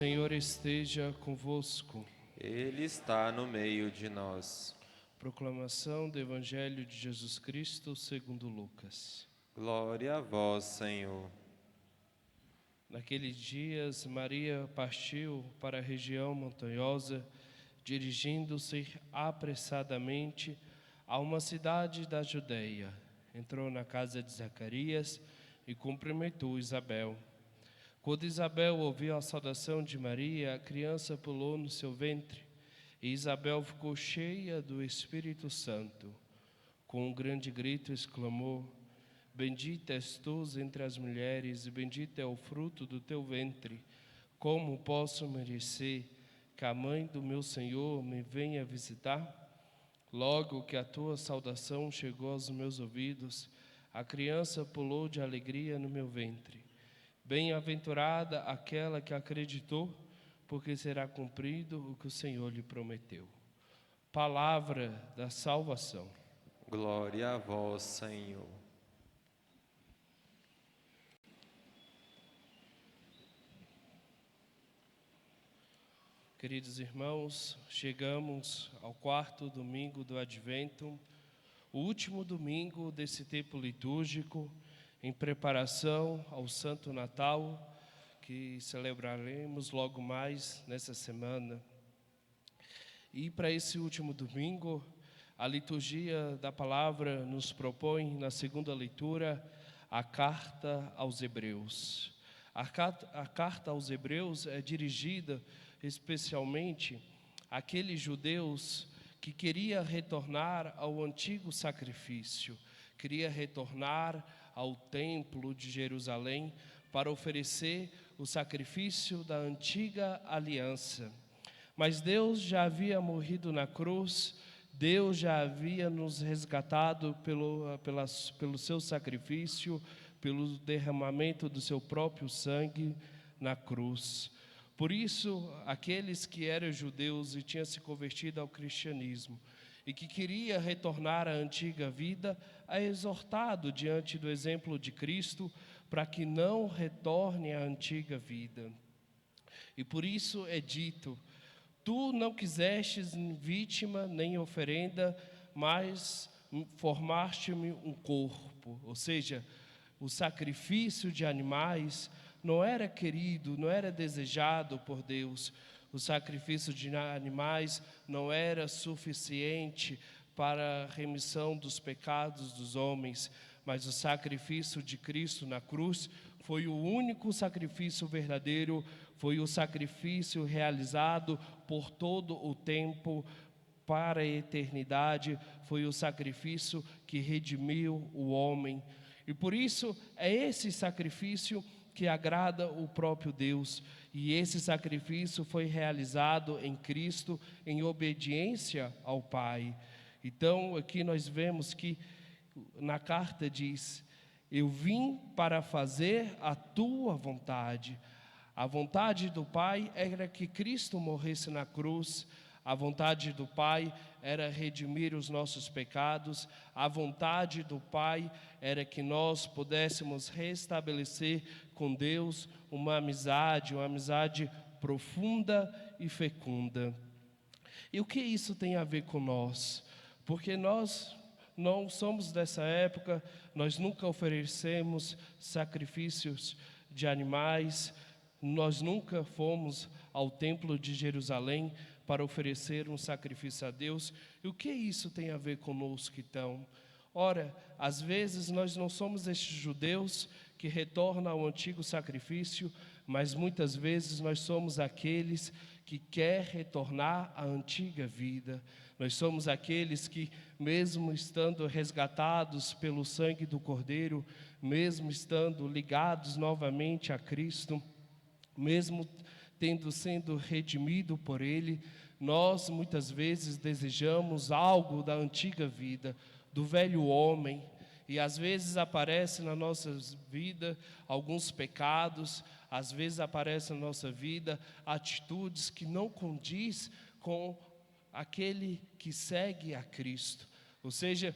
O Senhor esteja convosco. Ele está no meio de nós. Proclamação do Evangelho de Jesus Cristo segundo Lucas. Glória a vós, Senhor. Naqueles dias, Maria partiu para a região montanhosa, dirigindo-se apressadamente a uma cidade da Judeia. Entrou na casa de Zacarias e cumprimentou Isabel. Quando Isabel ouviu a saudação de Maria, a criança pulou no seu ventre, e Isabel ficou cheia do Espírito Santo. Com um grande grito exclamou: Bendita és tu entre as mulheres, e bendito é o fruto do teu ventre. Como posso merecer que a mãe do meu Senhor me venha visitar? Logo que a tua saudação chegou aos meus ouvidos, a criança pulou de alegria no meu ventre. Bem-aventurada aquela que acreditou, porque será cumprido o que o Senhor lhe prometeu. Palavra da salvação. Glória a vós, Senhor. Queridos irmãos, chegamos ao quarto domingo do Advento, o último domingo desse tempo litúrgico, em preparação ao Santo Natal, que celebraremos logo mais nessa semana. E para esse último domingo, a liturgia da palavra nos propõe, na segunda leitura, a carta aos Hebreus. A carta aos Hebreus é dirigida especialmente àqueles judeus que queriam retornar ao antigo sacrifício, queria retornar ao templo de Jerusalém para oferecer o sacrifício da antiga aliança. Mas Deus já havia morrido na cruz, Deus já havia nos resgatado pelo seu sacrifício, pelo derramamento do seu próprio sangue na cruz. Por isso, aqueles que eram judeus e tinham se convertido ao cristianismo e que queria retornar à antiga vida, é exortado diante do exemplo de Cristo para que não retorne à antiga vida. E por isso é dito: tu não quisestes vítima nem oferenda, mas formaste-me um corpo. Ou seja, o sacrifício de animais não era querido, não era desejado por Deus. O sacrifício de animais não era suficiente para a remissão dos pecados dos homens, mas o sacrifício de Cristo na cruz foi o único sacrifício verdadeiro, foi o sacrifício realizado por todo o tempo, para a eternidade, foi o sacrifício que redimiu o homem. E por isso é esse sacrifício que agrada o próprio Deus, e esse sacrifício foi realizado em Cristo em obediência ao Pai. Então aqui nós vemos que na carta diz: eu vim para fazer a tua vontade. A vontade do Pai era que Cristo morresse na cruz. A vontade do Pai era redimir os nossos pecados. A vontade do Pai era que nós pudéssemos restabelecer com Deus uma amizade profunda e fecunda. E o que isso tem a ver com nós? Porque nós não somos dessa época, nós nunca oferecemos sacrifícios de animais, nós nunca fomos ao templo de Jerusalém para oferecer um sacrifício a Deus. E o que isso tem a ver conosco então? Ora, às vezes nós não somos estes judeus que retornam ao antigo sacrifício, mas muitas vezes nós somos aqueles que querem retornar à antiga vida. Nós somos aqueles que, mesmo estando resgatados pelo sangue do Cordeiro, mesmo estando ligados novamente a Cristo, mesmo sendo redimido por Ele, nós muitas vezes desejamos algo da antiga vida, do velho homem, e às vezes aparece na nossa vida alguns pecados, às vezes aparece na nossa vida atitudes que não condiz com aquele que segue a Cristo. Ou seja,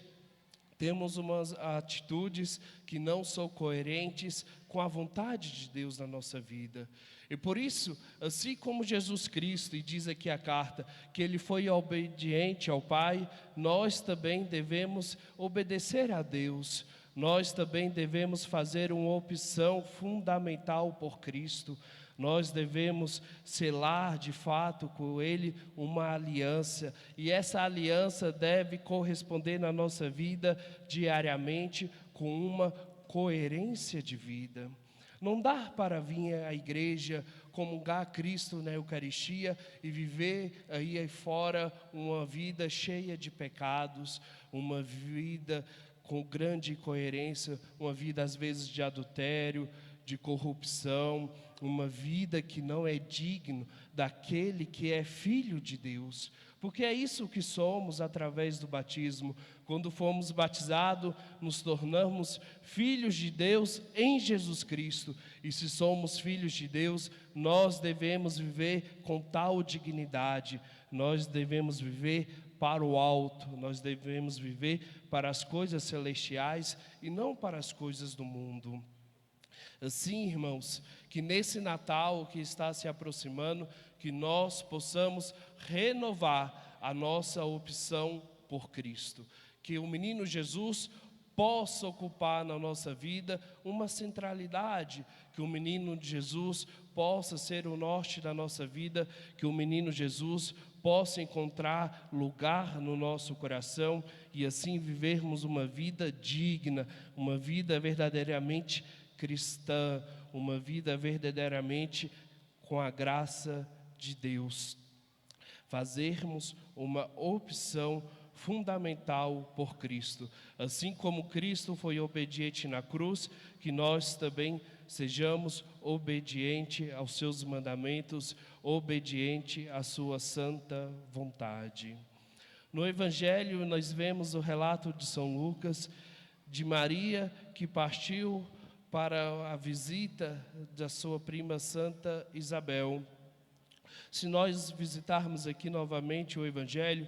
temos umas atitudes que não são coerentes com a vontade de Deus na nossa vida. E por isso, assim como Jesus Cristo, e diz aqui a carta, que Ele foi obediente ao Pai, nós também devemos obedecer a Deus. Nós também devemos fazer uma opção fundamental por Cristo. Nós devemos selar de fato com Ele uma aliança, e essa aliança deve corresponder na nossa vida diariamente com uma coerência de vida. Não dá para vir à igreja, comungar Cristo na Eucaristia e viver aí fora uma vida cheia de pecados, uma vida com grande incoerência, uma vida às vezes de adultério, de corrupção, uma vida que não é digno daquele que é filho de Deus. Porque é isso que somos através do batismo. Quando fomos batizados, nos tornamos filhos de Deus em Jesus Cristo. E se somos filhos de Deus, nós devemos viver com tal dignidade. Nós devemos viver para o alto, nós devemos viver para as coisas celestiais e não para as coisas do mundo. Assim, irmãos, que nesse Natal que está se aproximando, que nós possamos renovar a nossa opção por Cristo. Que o menino Jesus possa ocupar na nossa vida uma centralidade, que o menino Jesus possa ser o norte da nossa vida, que o menino Jesus possa encontrar lugar no nosso coração e assim vivermos uma vida digna, uma vida verdadeiramente cristã, uma vida verdadeiramente com a graça de Deus. Fazermos uma opção fundamental por Cristo. Assim como Cristo foi obediente na cruz, que nós também sejamos obedientes aos seus mandamentos, obediente à sua santa vontade. No Evangelho nós vemos o relato de São Lucas, de Maria que partiu para a visita da sua prima Santa Isabel. Se nós visitarmos aqui novamente o Evangelho,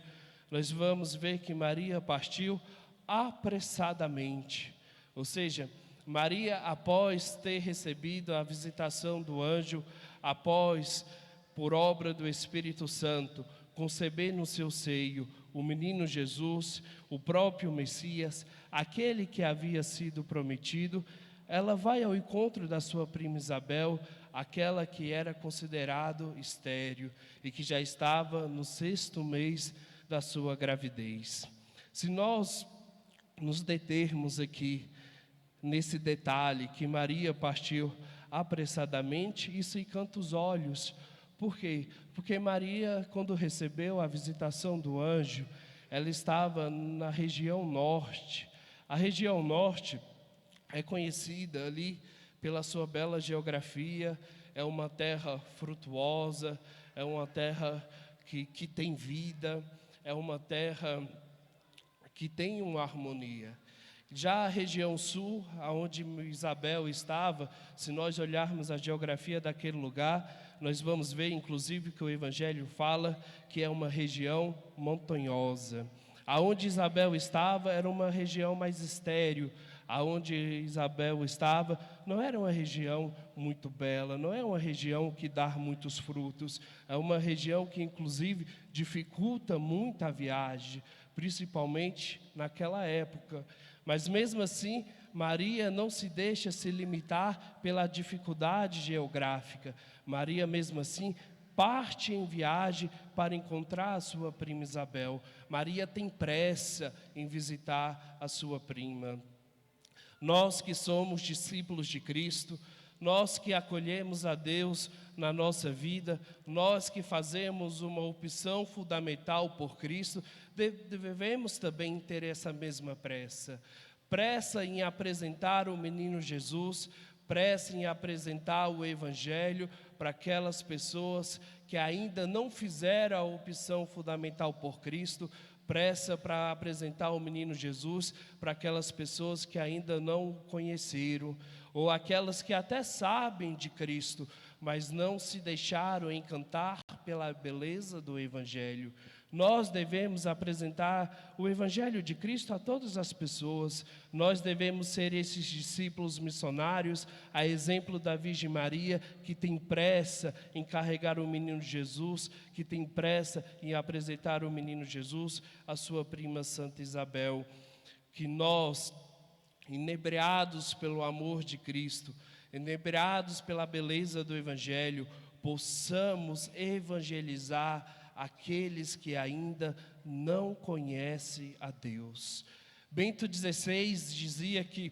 nós vamos ver que Maria partiu apressadamente. Ou seja, Maria, após ter recebido a visitação do anjo, após, por obra do Espírito Santo, conceber no seu seio o menino Jesus, o próprio Messias, aquele que havia sido prometido, ela vai ao encontro da sua prima Isabel, aquela que era considerado estéril e que já estava no 6º mês da sua gravidez. Se nós nos determos aqui nesse detalhe que Maria partiu apressadamente, isso encanta os olhos. Por quê? Porque Maria, quando recebeu a visitação do anjo, ela estava na região norte. A região norte é conhecida ali pela sua bela geografia, é uma terra frutuosa, é uma terra que tem vida, é uma terra que tem uma harmonia. Já a região sul, onde Isabel estava, se nós olharmos a geografia daquele lugar, nós vamos ver, inclusive, que o Evangelho fala que é uma região montanhosa. Aonde Isabel estava era uma região mais estéril. Aonde Isabel estava não era uma região muito bela, não é uma região que dá muitos frutos, é uma região que inclusive dificulta muito a viagem, principalmente naquela época. Mas mesmo assim, Maria não se deixa se limitar pela dificuldade geográfica. Maria mesmo assim parte em viagem para encontrar a sua prima Isabel. Maria tem pressa em visitar a sua prima. Nós que somos discípulos de Cristo, nós que acolhemos a Deus na nossa vida, nós que fazemos uma opção fundamental por Cristo, devemos também ter essa mesma pressa. Pressa em apresentar o menino Jesus, pressa em apresentar o Evangelho para aquelas pessoas que ainda não fizeram a opção fundamental por Cristo, pressa para apresentar o menino Jesus para aquelas pessoas que ainda não conheceram, ou aquelas que até sabem de Cristo, mas não se deixaram encantar pela beleza do Evangelho. Nós devemos apresentar o Evangelho de Cristo a todas as pessoas. Nós devemos ser esses discípulos missionários, a exemplo da Virgem Maria, que tem pressa em carregar o menino Jesus, que tem pressa em apresentar o menino Jesus à sua prima Santa Isabel. Que nós, inebriados pelo amor de Cristo, inebriados pela beleza do Evangelho, possamos evangelizar aqueles que ainda não conhecem a Deus. Bento XVI dizia que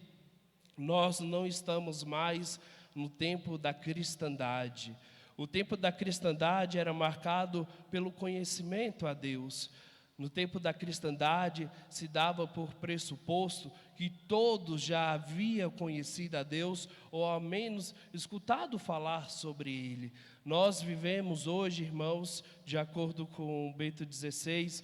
nós não estamos mais no tempo da cristandade. O tempo da cristandade era marcado pelo conhecimento a Deus. No tempo da cristandade se dava por pressuposto que todos já haviam conhecido a Deus ou ao menos escutado falar sobre Ele. Nós vivemos hoje, irmãos, de acordo com Bento XVI,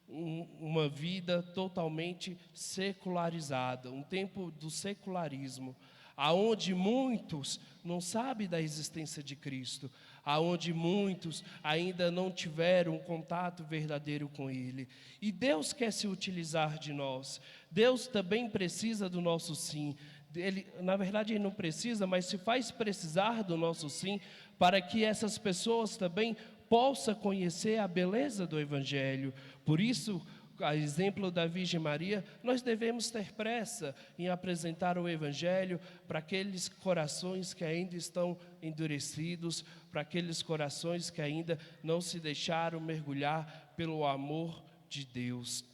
uma vida totalmente secularizada, um tempo do secularismo, aonde muitos não sabem da existência de Cristo, aonde muitos ainda não tiveram um contato verdadeiro com Ele. E Deus quer se utilizar de nós. Deus também precisa do nosso sim. Ele, na verdade, Ele não precisa, mas se faz precisar do nosso sim, para que essas pessoas também possam conhecer a beleza do Evangelho. Por isso, a exemplo da Virgem Maria, nós devemos ter pressa em apresentar o Evangelho para aqueles corações que ainda estão endurecidos, para aqueles corações que ainda não se deixaram mergulhar pelo amor de Deus.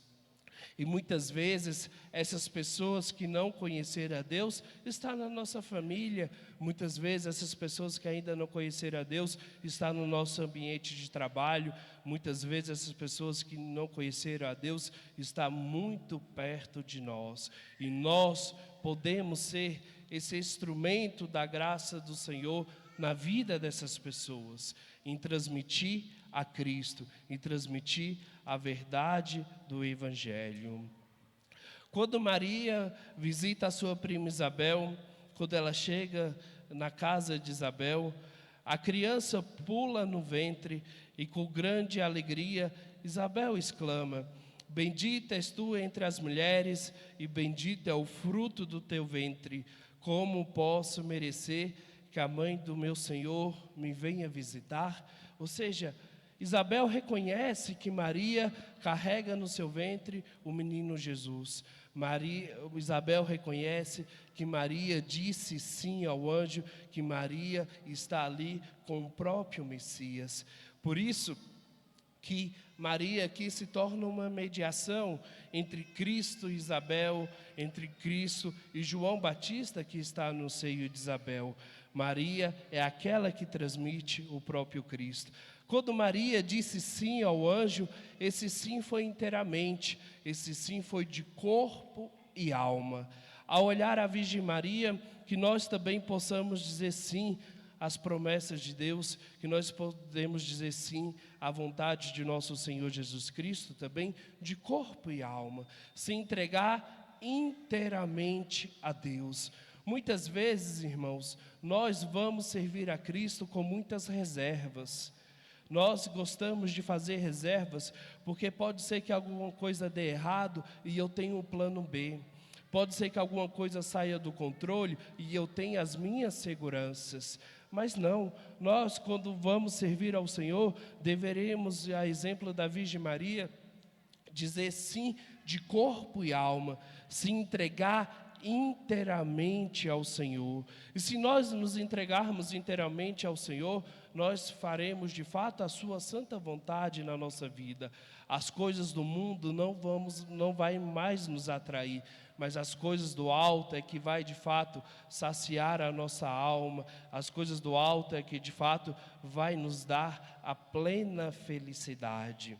E muitas vezes, essas pessoas que não conheceram a Deus, estão na nossa família. Muitas vezes, essas pessoas que ainda não conheceram a Deus, estão no nosso ambiente de trabalho. Muitas vezes, essas pessoas que não conheceram a Deus, estão muito perto de nós. E nós podemos ser esse instrumento da graça do Senhor na vida dessas pessoas, em transmitir a Cristo, em transmitir a verdade do Evangelho. Quando Maria visita a sua prima Isabel, quando ela chega na casa de Isabel, a criança pula no ventre e com grande alegria Isabel exclama: bendita és tu entre as mulheres e bendito é o fruto do teu ventre. Como posso merecer que a mãe do meu Senhor me venha visitar? Ou seja, Isabel reconhece que Maria carrega no seu ventre o menino Jesus. Isabel reconhece que Maria disse sim ao anjo, que Maria está ali com o próprio Messias. Por isso que Maria aqui se torna uma mediação entre Cristo e Isabel, entre Cristo e João Batista, que está no seio de Isabel. Maria é aquela que transmite o próprio Cristo. Quando Maria disse sim ao anjo, esse sim foi inteiramente, esse sim foi de corpo e alma. Ao olhar a Virgem Maria, que nós também possamos dizer sim às promessas de Deus, que nós podemos dizer sim à vontade de nosso Senhor Jesus Cristo, também de corpo e alma, se entregar inteiramente a Deus. Muitas vezes, irmãos, nós vamos servir a Cristo com muitas reservas. Nós gostamos de fazer reservas, porque pode ser que alguma coisa dê errado e eu tenho um plano B. Pode ser que alguma coisa saia do controle e eu tenha as minhas seguranças. Mas não, nós quando vamos servir ao Senhor, deveremos, a exemplo da Virgem Maria, dizer sim de corpo e alma, se entregar inteiramente ao Senhor. E se nós nos entregarmos inteiramente ao Senhor, nós faremos de fato a sua santa vontade na nossa vida. As coisas do mundo não vai mais nos atrair, mas as coisas do alto é que vai de fato saciar a nossa alma. As coisas do alto é que de fato vai nos dar a plena felicidade.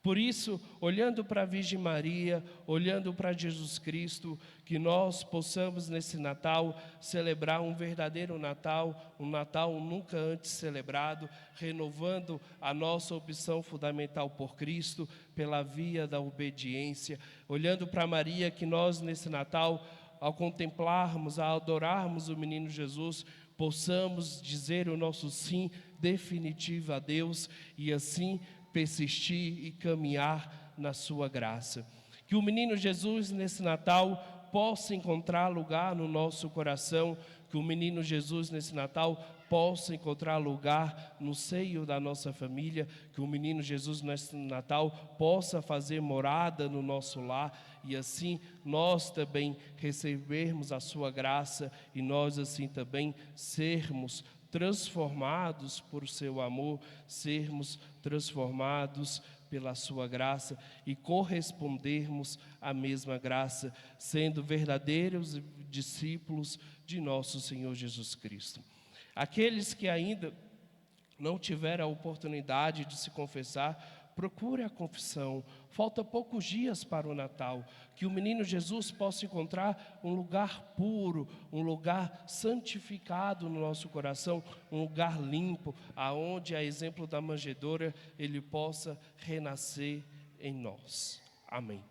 Por isso, olhando para a Virgem Maria, olhando para Jesus Cristo, que nós possamos nesse Natal celebrar um verdadeiro Natal, um Natal nunca antes celebrado, renovando a nossa opção fundamental por Cristo, pela via da obediência. Olhando para Maria, que nós nesse Natal, ao contemplarmos, ao adorarmos o menino Jesus, possamos dizer o nosso sim definitivo a Deus e assim persistir e caminhar na sua graça. Que o menino Jesus, nesse Natal, possa encontrar lugar no nosso coração, que o menino Jesus, nesse Natal, possa encontrar lugar no seio da nossa família, que o menino Jesus, nesse Natal, possa fazer morada no nosso lar, e assim nós também recebermos a sua graça, e nós assim também sermos transformados por seu amor, sermos transformados pela sua graça e correspondermos à mesma graça, sendo verdadeiros discípulos de nosso Senhor Jesus Cristo. Aqueles que ainda não tiveram a oportunidade de se confessar, procure a confissão. Falta poucos dias para o Natal. Que o menino Jesus possa encontrar um lugar puro, um lugar santificado no nosso coração, um lugar limpo, aonde, a exemplo da manjedoura, ele possa renascer em nós. Amém.